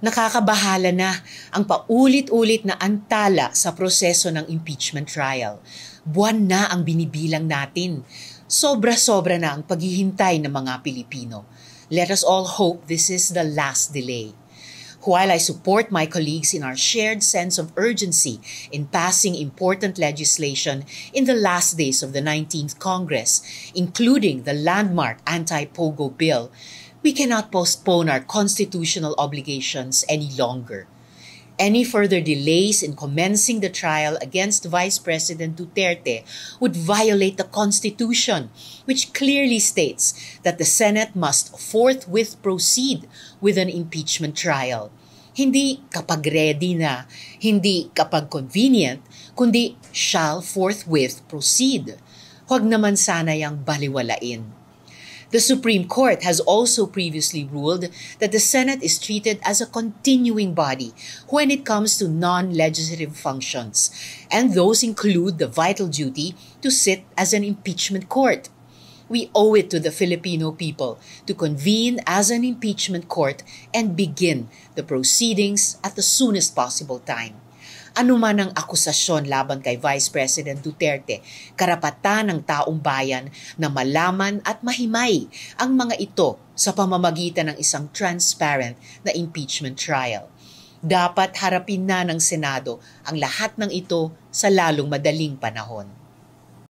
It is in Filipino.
Nakakabahala na ang paulit-ulit na antala sa proseso ng impeachment trial. Buwan na ang binibilang natin. Sobra-sobra na ang paghihintay ng mga Pilipino. Let us all hope this is the last delay. While I support my colleagues in our shared sense of urgency in passing important legislation in the last days of the 19th Congress, including the landmark anti-POGO bill, we cannot postpone our constitutional obligations any longer. Any further delays in commencing the trial against Vice President Duterte would violate the Constitution, which clearly states that the Senate must forthwith proceed with an impeachment trial. Hindi kapag ready na, hindi kapag convenient, kundi shall forthwith proceed. Huwag naman sana yang baliwalain. The Supreme Court has also previously ruled that the Senate is treated as a continuing body when it comes to non-legislative functions, and those include the vital duty to sit as an impeachment court. We owe it to the Filipino people to convene as an impeachment court and begin the proceedings at the soonest possible time. Ano man ang akusasyon laban kay Vice President Duterte, karapatan ng taong bayan na malaman at mahimay ang mga ito sa pamamagitan ng isang transparent na impeachment trial. Dapat harapin na ng Senado ang lahat ng ito sa lalong madaling panahon.